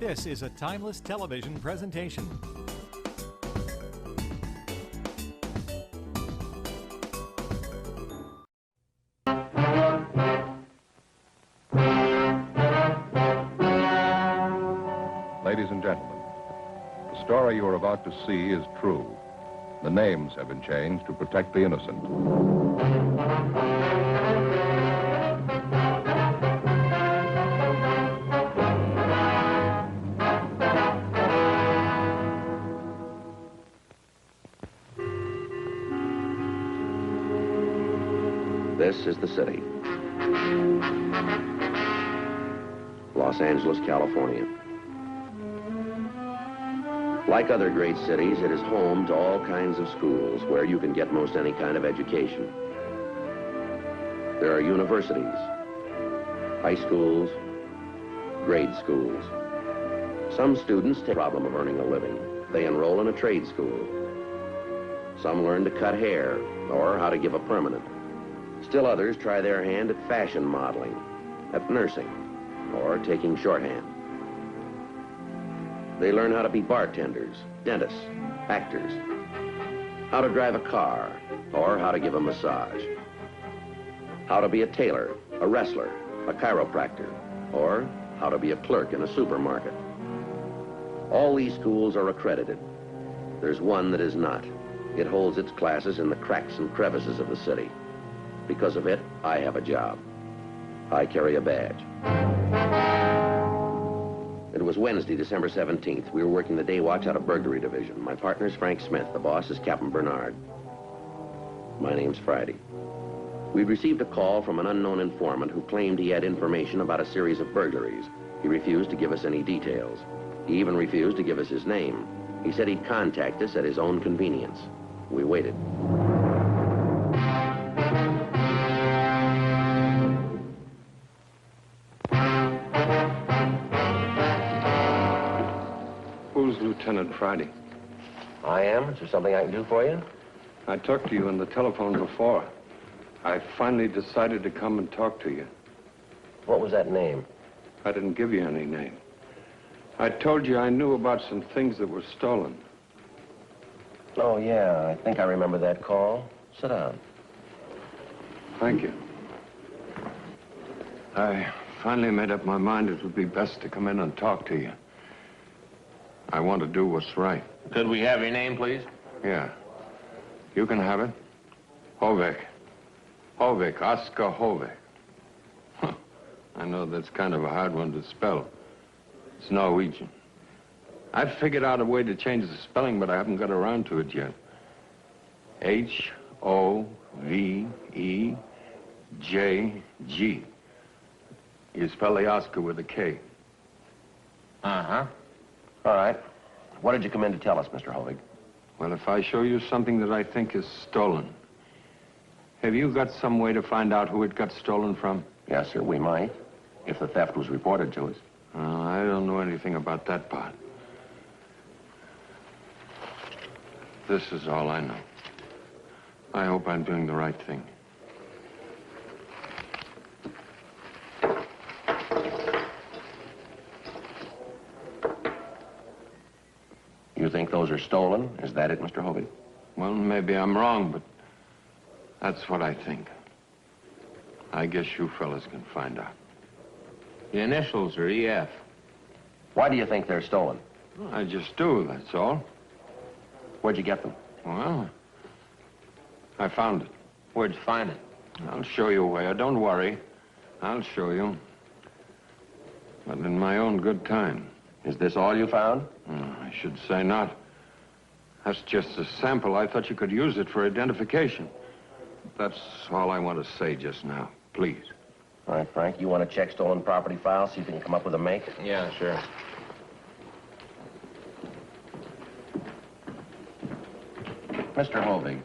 This is a timeless television presentation. Ladies and gentlemen, the story you are about to see is true. The names have been changed to protect the innocent. This is the city. Los Angeles, California. Like other great cities, it is home to all kinds of schools where you can get most any kind of education. There are universities, high schools, grade schools. Some students take the problem of earning a living. They enroll in a trade school. Some learn to cut hair or how to give a permanent. Still others try their hand at fashion modeling, at nursing, or taking shorthand. They learn how to be bartenders, dentists, actors, how to drive a car, or how to give a massage, how to be a tailor, a wrestler, a chiropractor, or how to be a clerk in a supermarket. All these schools are accredited. There's one that is not. It holds its classes in the cracks and crevices of the city. Because of it, I have a job. I carry a badge. It was Wednesday, December 17th. We were working the day watch out of burglary division. My partner's Frank Smith. The boss is Captain Bernard. My name's Friday. We'd received a call from an unknown informant who claimed he had information about a series of burglaries. He refused to give us any details. He even refused to give us his name. He said he'd contact us at his own convenience. We waited. Lieutenant Friday. I am. Is there something I can do for you? I talked to you on the telephone before. I finally decided to come and talk to you. What was that name? I didn't give you any name. I told you I knew about some things that were stolen. Oh, yeah. I think I remember that call. Sit down. Thank you. I finally made up my mind it would be best to come in and talk to you. I want to do what's right. Could we have your name, please? Yeah. You can have it. Hovek. Hovek. Oscar Hovek. Huh. I know that's kind of a hard one to spell. It's Norwegian. I've figured out a way to change the spelling, but I haven't got around to it yet. H-O-V-E-J-G. You spell the Oscar with a K. Uh-huh. All right. What did you come in to tell us, Mr. Hovig? Well, if I show you something that I think is stolen, have you got some way to find out who it got stolen from? Yes, sir, we might, if the theft was reported to us. I don't know anything about that part. This is all I know. I hope I'm doing the right thing. You think those are stolen? Is that it, Mr. Hovig? Well, maybe I'm wrong, but that's what I think. I guess you fellas can find out. The initials are EF. Why do you think they're stolen? Well, I just do, that's all. Where'd you get them? Well, I found it. Where'd you find it? I'll show you where. Don't worry. I'll show you. But in my own good time. Is this all you found? I should say not. That's just a sample. I thought you could use it for identification. That's all I want to say just now. Please. All right, Frank, you want to check stolen property files, see if you can come up with a make? Yeah, sure. Mr. Hovig.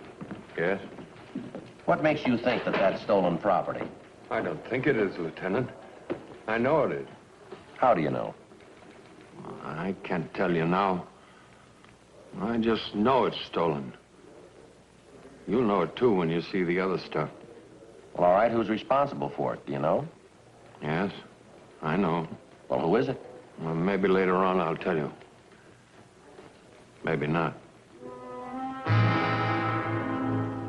Yes? What makes you think that that's stolen property? I don't think it is, Lieutenant. I know it is. How do you know? I can't tell you now. I just know it's stolen. You'll know it, too, when you see the other stuff. Well, all right, who's responsible for it? Do you know? Yes, I know. Well, who is it? Well, maybe later on I'll tell you. Maybe not.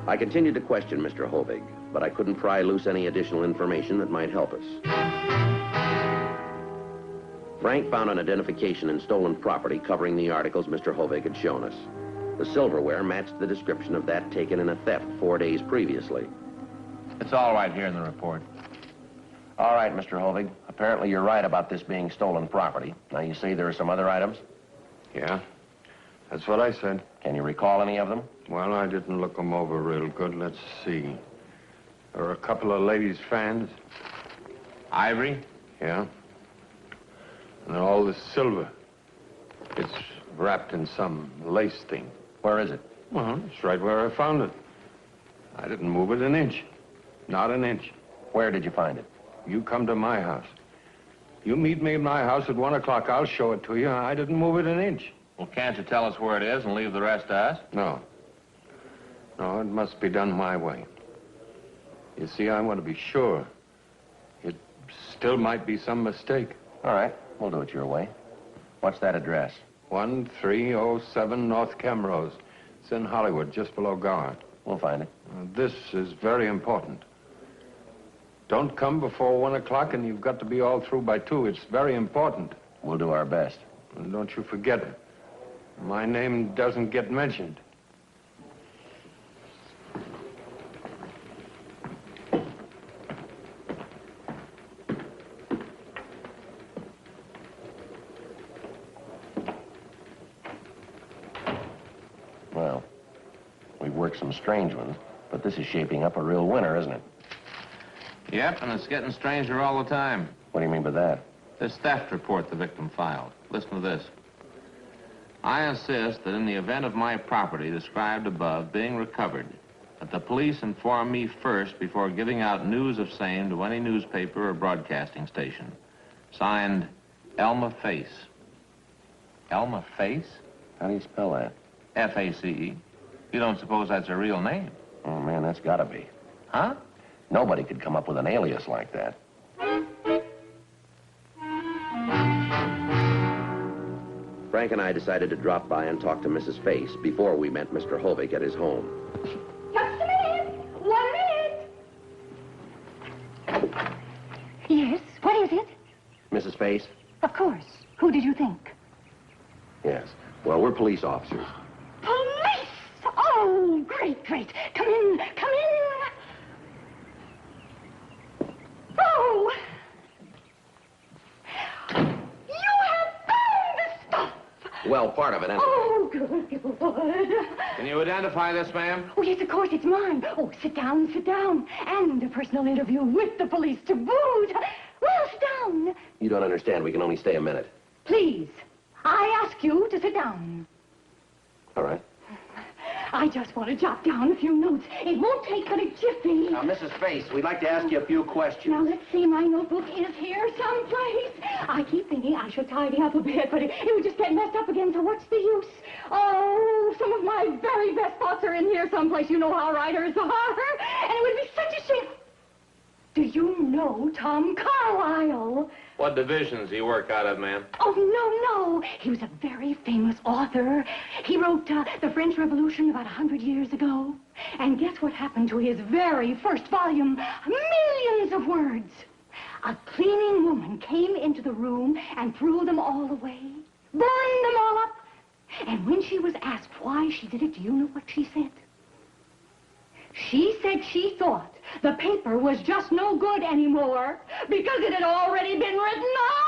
I continued to question Mr. Hovig, but I couldn't pry loose any additional information that might help us. Frank found an identification in stolen property covering the articles Mr. Hovig had shown us. The silverware matched the description of that taken in a theft 4 days previously. It's all right here in the report. All right, Mr. Hovig. Apparently you're right about this being stolen property. Now, you say there are some other items? Yeah, that's what I said. Can you recall any of them? Well, I didn't look them over real good. Let's see. There were a couple of ladies' fans. Ivory? Yeah. And all this silver. It's wrapped in some lace thing. Where is it? Well, it's right where I found it. I didn't move it an inch. Not an inch. Where did you find it? You come to my house. You meet me at my house at 1 o'clock. I'll show it to you. I didn't move it an inch. Well, can't you tell us where it is and leave the rest to us? No. No, it must be done my way. You see, I want to be sure. It still might be some mistake. All right, we'll do it your way. What's that address? 1307 North Camrose. It's in Hollywood, just below Gower. We'll find it. This is very important. Don't come before 1 o'clock, and you've got to be all through by 2. It's very important. We'll do our best. And don't you forget it. My name doesn't get mentioned. Well, we've worked some strange ones, but this is shaping up a real winner, isn't it? Yep, and it's getting stranger all the time. What do you mean by that? This theft report the victim filed. Listen to this. I insist that in the event of my property described above being recovered, that the police inform me first before giving out news of same to any newspaper or broadcasting station. Signed, Elma Face. Elma Face? How do you spell that? F-A-C-E. You don't suppose that's a real name? Oh, man, that's gotta be. Huh? Nobody could come up with an alias like that. Frank and I decided to drop by and talk to Mrs. Face before we met Mr. Hovig at his home. Just a minute. 1 minute. Yes, what is it? Mrs. Face? Of course. Who did you think? Yes. Well, we're police officers. Police! Oh, great, great. Come in, come in. Oh! You have found the stuff! Well, part of it, anyway. Oh, good, good. Can you identify this, ma'am? Oh, yes, of course, it's mine. Oh, sit down, sit down. And a personal interview with the police to boot. Well, sit down. You don't understand. We can only stay a minute. Please, I ask you to sit down. All right. I just want to jot down a few notes. It won't take but a jiffy. Now, Mrs. Face, we'd like to ask you a few questions. Now, let's see. My notebook is here someplace. I keep thinking I should tidy up a bit, but it would just get messed up again, so what's the use? Oh, some of my very best thoughts are in here someplace. You know how writers are. And it would be such a shame. Do you know Tom Carlyle? What divisions he work out of, ma'am? Oh, no. He was a very famous author. He wrote The French Revolution about 100 years ago. And guess what happened to his very first volume? Millions of words. A cleaning woman came into the room and threw them all away, burned them all up. And when she was asked why she did it, do you know what she said? She said she thought the paper was just no good anymore because it had already been written on.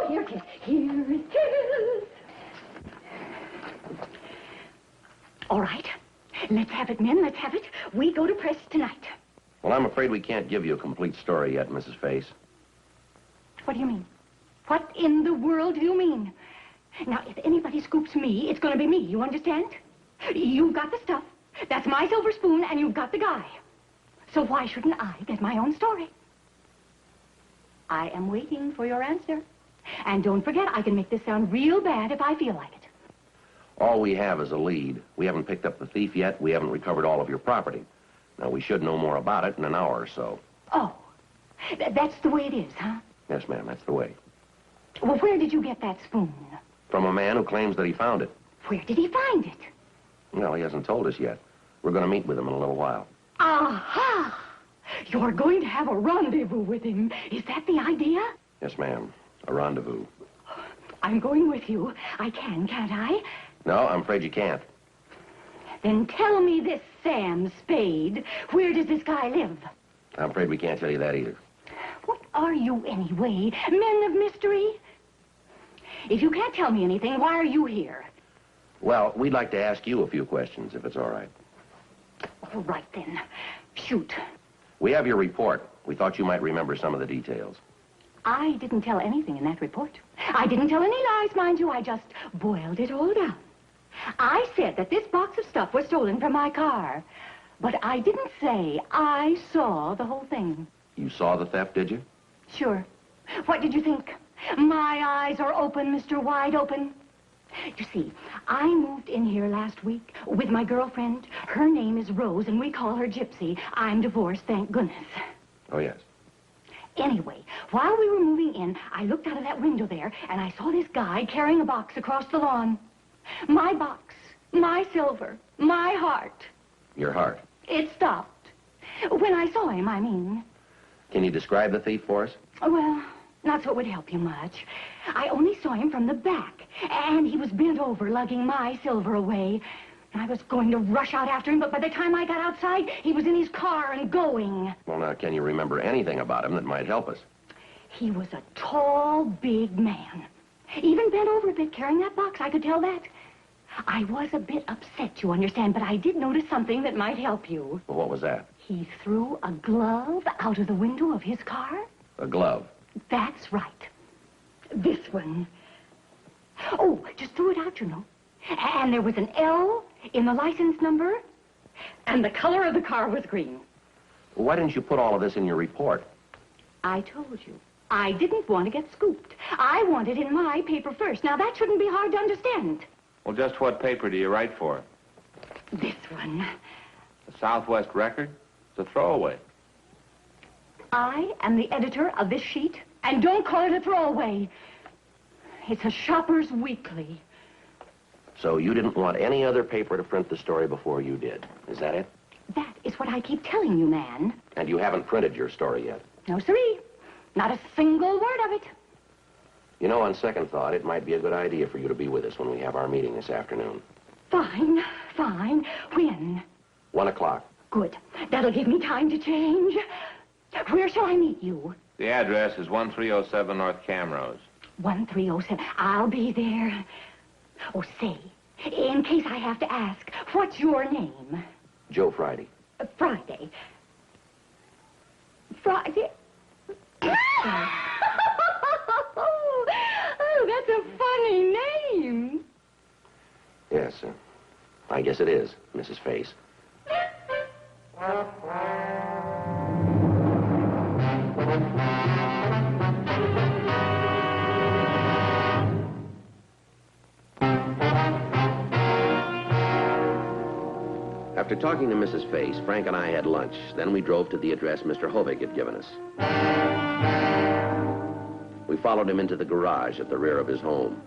Here it is. Here it is. All right. Let's have it, men. Let's have it. We go to press tonight. Well, I'm afraid we can't give you a complete story yet, Mrs. Face. What do you mean? What in the world do you mean? Now, if anybody scoops me, it's going to be me. You understand? You've got the stuff. That's my silver spoon, and you've got the guy. So why shouldn't I get my own story? I am waiting for your answer. And don't forget, I can make this sound real bad if I feel like it. All we have is a lead. We haven't picked up the thief yet. We haven't recovered all of your property. Now, we should know more about it in an hour or so. Oh, That's the way it is, huh? Yes, ma'am, that's the way. Well, where did you get that spoon? From a man who claims that he found it. Where did he find it? Well, he hasn't told us yet. We're going to meet with him in a little while. Aha! You're going to have a rendezvous with him. Is that the idea? Yes, ma'am. A rendezvous. I'm going with you. I can, can't I? No, I'm afraid you can't. Then tell me this, Sam Spade. Where does this guy live? I'm afraid we can't tell you that either. What are you, anyway? Men of mystery? If you can't tell me anything, why are you here? Well, we'd like to ask you a few questions, if it's all right. All right, then. Shoot. We have your report. We thought you might remember some of the details. I didn't tell anything in that report. I didn't tell any lies, mind you. I just boiled it all down. I said that this box of stuff was stolen from my car. But I didn't say I saw the whole thing. You saw the theft, did you? Sure. What did you think? My eyes are open, Mr. Wide Open. You see, I moved in here last week with my girlfriend. Her name is Rose, and we call her Gypsy. I'm divorced, thank goodness. Oh, yes. Anyway, while we were moving in, I looked out of that window there, and I saw this guy carrying a box across the lawn. My box, my silver, my heart. Your heart. It stopped. When I saw him, I mean. Can you describe the thief for us? Well, not so it would help you much. I only saw him from the back, and he was bent over, lugging my silver away. I was going to rush out after him, but by the time I got outside, he was in his car and going. Well, now, can you remember anything about him that might help us? He was a tall, big man. Even bent over a bit, carrying that box, I could tell that. I was a bit upset, you understand, but I did notice something that might help you. Well, what was that? He threw a glove out of the window of his car. A glove? That's right. This one. Oh, just threw it out, you know. And there was an L in the license number, and the color of the car was green. Well, why didn't you put all of this in your report? I told you. I didn't want to get scooped. I want it in my paper first. Now, that shouldn't be hard to understand. Well, just what paper do you write for? This one. The Southwest Record? It's a throwaway. I am the editor of this sheet, and don't call it a throwaway. It's a shopper's weekly. So you didn't want any other paper to print the story before you did. Is that it? That is what I keep telling you, man. And you haven't printed your story yet? No, siree. Not a single word of it. You know, on second thought, it might be a good idea for you to be with us when we have our meeting this afternoon. Fine, fine. When? 1 o'clock. Good. That'll give me time to change. Where shall I meet you? The address is 1307 North Camrose. 1307. I'll be there. Oh, say, in case I have to ask, what's your name? Joe Friday. Friday. Friday? Oh, that's a funny name. Yes, I guess it is, Mrs. Face. After talking to Mrs. Face, Frank and I had lunch. Then we drove to the address Mr. Hovig had given us. We followed him into the garage at the rear of his home.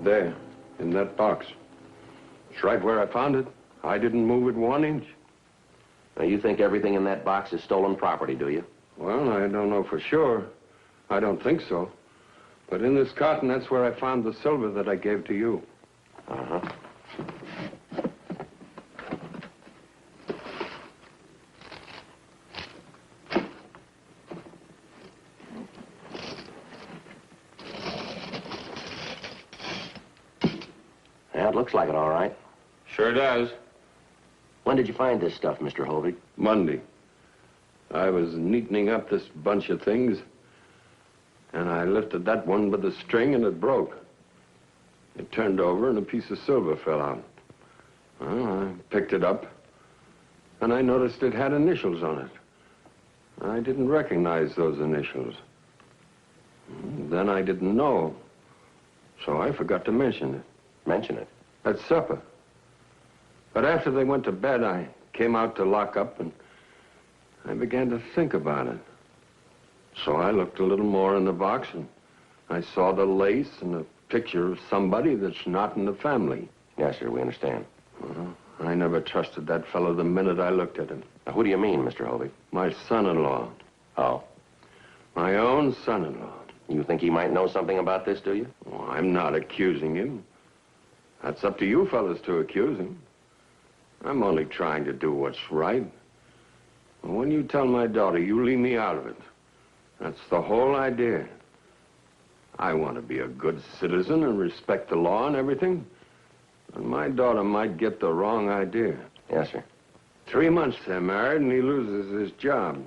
There, in that box. It's right where I found it. I didn't move it 1 inch. Now, you think everything in that box is stolen property, do you? Well, I don't know for sure. I don't think so. But in this carton, that's where I found the silver that I gave to you. Uh-huh. Yeah, it looks like it, all right. Sure does. When did you find this stuff, Mr. Hovig? Monday. I was neatening up this bunch of things, and I lifted that one with the string, and it broke. It turned over, and a piece of silver fell out. Well, I picked it up, and I noticed it had initials on it. I didn't recognize those initials. Then I didn't know, so I forgot to mention it. Mention it. At supper. But after they went to bed, I came out to lock up, and I began to think about it. So I looked a little more in the box, and I saw the lace and a picture of somebody that's not in the family. Yes, sir, we understand. Well, I never trusted that fellow the minute I looked at him. Now, who do you mean, Mr. Hovey? My son-in-law. Oh. My own son-in-law. You think he might know something about this, do you? Oh, I'm not accusing him. That's up to you fellas to accuse him. I'm only trying to do what's right. And when you tell my daughter you leave me out of it, that's the whole idea. I want to be a good citizen and respect the law and everything. And my daughter might get the wrong idea. Yes, sir. 3 months they're married and he loses his job.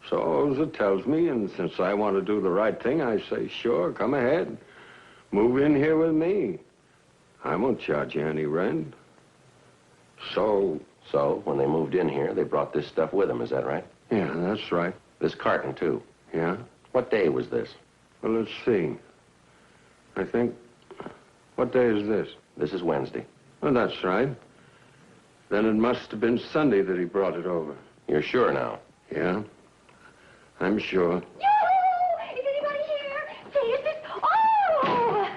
So Oza tells me, and since I want to do the right thing, I say, sure, come ahead. Move in here with me. I won't charge you any rent. So, when they moved in here, they brought this stuff with them, is that right? yeah, that's right. This carton, too. Yeah? What day was this? Well, let's see. I think, what day is this? This is Wednesday. Well, that's right. Then it must have been Sunday that he brought it over. You're sure now? Yeah, I'm sure. Yoo-hoo! Is anybody here? Say, is this... Oh!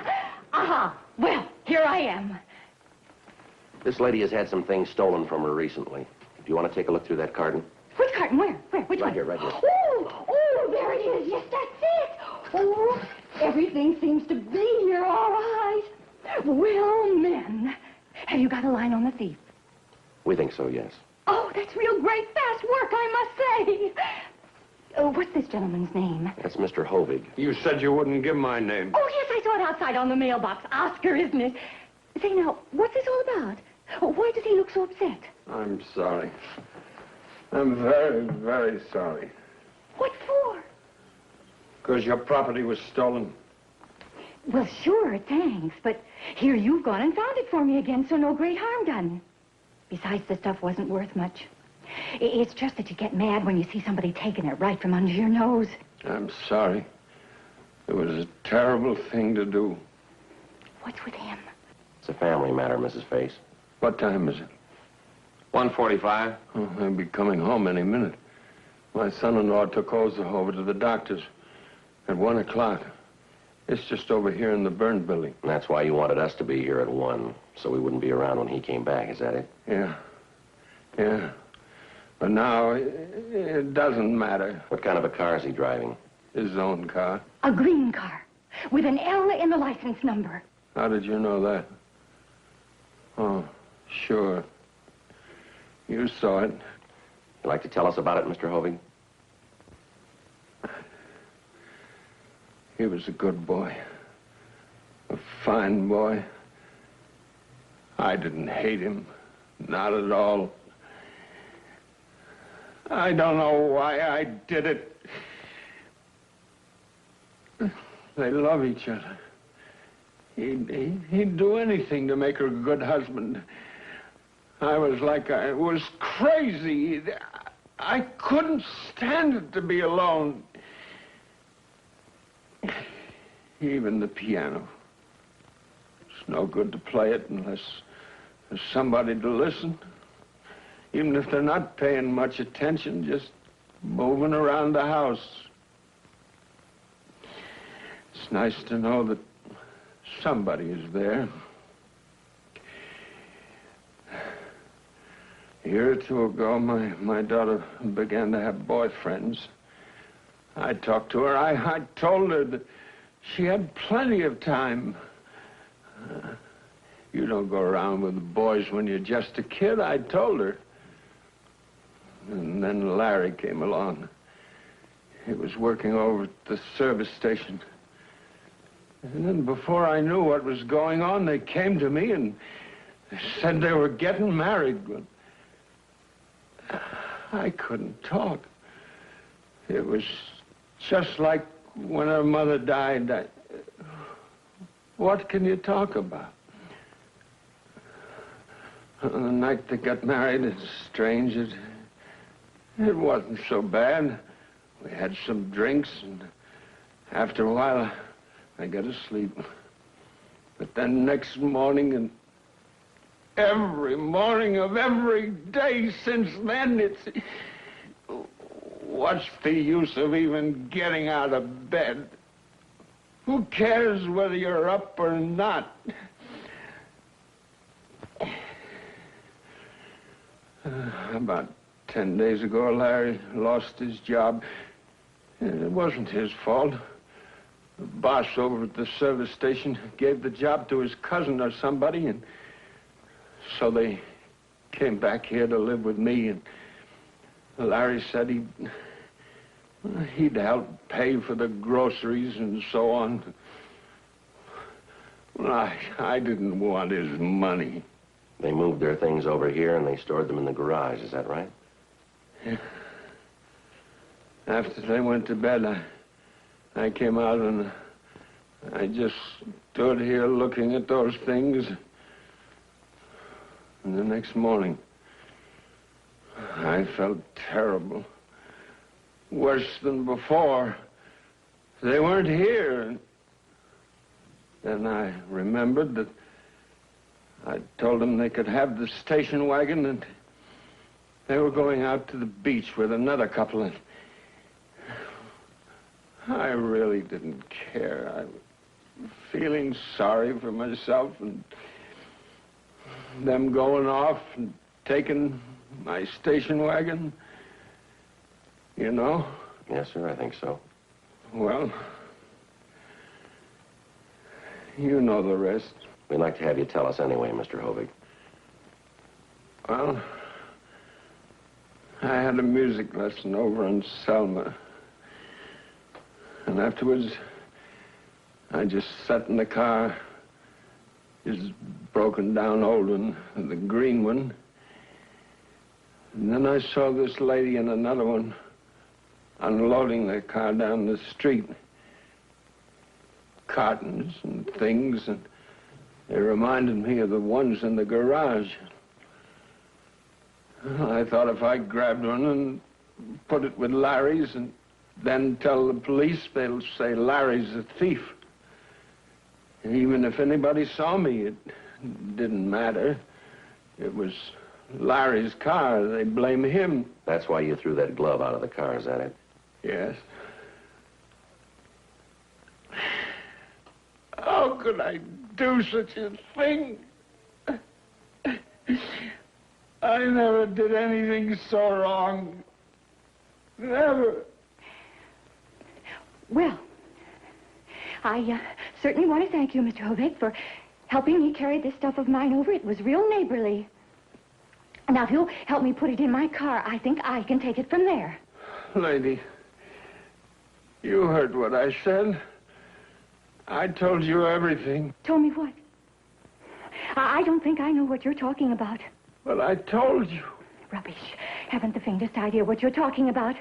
Aha! Well, here I am. This lady has had some things stolen from her recently. Do you want to take a look through that carton? Which carton? Where? Which one? Right here, right here. Oh, there it is. Yes, that's it. Oh, everything seems to be here all right. Well, men, have you got a line on the thief? We think so, yes. Oh, that's real great fast work, I must say. Oh, what's this gentleman's name? That's Mr. Hovig. You said you wouldn't give my name. Oh, yes, I saw it outside on the mailbox. Oscar, isn't it? Say, now, what's this all about? Oh, why does he look so upset? I'm sorry. I'm very, very sorry. What for? Because your property was stolen. Well, sure, thanks. But here you've gone and found it for me again, so no great harm done. Besides, the stuff wasn't worth much. It's just that you get mad when you see somebody taking it right from under your nose. I'm sorry. It was a terrible thing to do. What's with him? It's a family matter, Mrs. Face. What time is it? 1:45. Oh, I'll be coming home any minute. My son-in-law took Oza over to the doctor's at 1 o'clock. It's just over here in the burn building. And that's why you wanted us to be here at 1, so we wouldn't be around when he came back, is that it? Yeah. Yeah. But now, it doesn't matter. What kind of a car is he driving? His own car. A green car with an L in the license number. How did you know that? Oh, sure. You saw it. You like to tell us about it, Mr. Hovig? He was a good boy. A fine boy. I didn't hate him. Not at all. I don't know why I did it. They love each other. He'd do anything to make her a good husband. I was crazy. I couldn't stand it to be alone. Even the piano. It's no good to play it unless there's somebody to listen. Even if they're not paying much attention, just moving around the house. It's nice to know that somebody is there. A year or two ago, my daughter began to have boyfriends. I talked to her. I told her that she had plenty of time. You don't go around with boys when you're just a kid, I told her. And then Larry came along. He was working over at the service station. And then before I knew what was going on, they came to me and they said they were getting married. But I couldn't talk. It was just like when her mother died. What can you talk about? On the night they got married, it's strange. It wasn't so bad. We had some drinks, and after a while, I got asleep. But then next morning, and every morning of every day since then, What's the use of even getting out of bed? Who cares whether you're up or not? About 10 days ago, Larry lost his job. It wasn't his fault. The boss over at the service station gave the job to his cousin or somebody, and so they came back here to live with me, and Larry said he'd help pay for the groceries and so on. Well, I didn't want his money. They moved their things over here and they stored them in the garage, is that right? Yeah. After they went to bed, I came out and I just stood here looking at those things. And the next morning, I felt terrible. Worse than before. They weren't here. Then I remembered that I told them they could have the station wagon, and they were going out to the beach with another couple, and I really didn't care. I was feeling sorry for myself, and them going off and taking my station wagon, you know? Yes, sir, I think so. Well, you know the rest. We'd like to have you tell us anyway, Mr. Hovig. Well, I had a music lesson over in Selma. And afterwards, I just sat in the car, his broken down old one, the green one. And then I saw this lady and another one unloading their car down the street. Cartons and things, and they reminded me of the ones in the garage. Well, I thought if I grabbed one and put it with Larry's and then tell the police, they'll say Larry's a thief. And even if anybody saw me, it didn't matter. It was Larry's car. They blame him. That's why you threw that glove out of the car, is that it? Yes. How could I do such a thing? I never did anything so wrong. Never. Well, I certainly want to thank you, Mr. Hovig, for helping me carry this stuff of mine over. It was real neighborly. Now, if you'll help me put it in my car, I think I can take it from there. Lady, you heard what I said. I told you everything. Told me what? I don't think I know what you're talking about. Well, I told you. Rubbish. Haven't the faintest idea what you're talking about.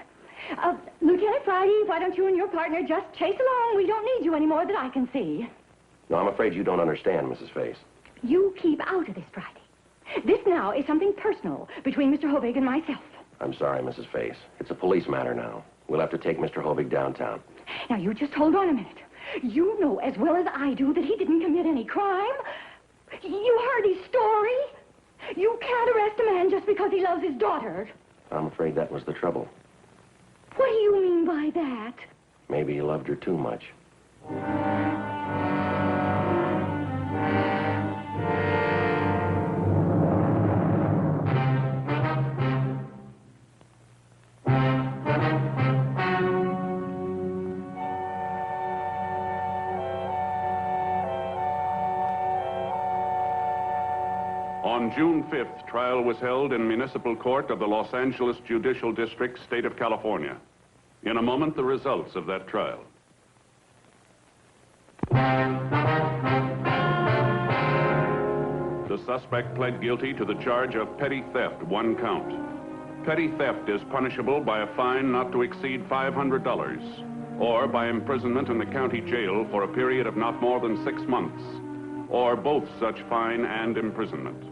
Lieutenant Friday, why don't you and your partner just chase along? We don't need you any more that I can see. No, I'm afraid you don't understand, Mrs. Face. You keep out of this, Friday. This now is something personal between Mr. Hovig and myself. I'm sorry, Mrs. Face. It's a police matter now. We'll have to take Mr. Hovig downtown. Now, you just hold on a minute. You know as well as I do that he didn't commit any crime. You heard his story. You can't arrest a man just because he loves his daughter. I'm afraid that was the trouble. What do you mean by that? Maybe he loved her too much. On June 5th, trial was held in Municipal Court of the Los Angeles Judicial District, State of California. In a moment, the results of that trial. The suspect pled guilty to the charge of petty theft, 1 count. Petty theft is punishable by a fine not to exceed $500, or by imprisonment in the county jail for a period of not more than 6 months, or both such fine and imprisonment.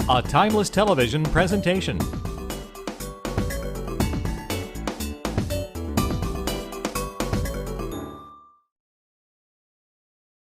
A Timeless Television presentation.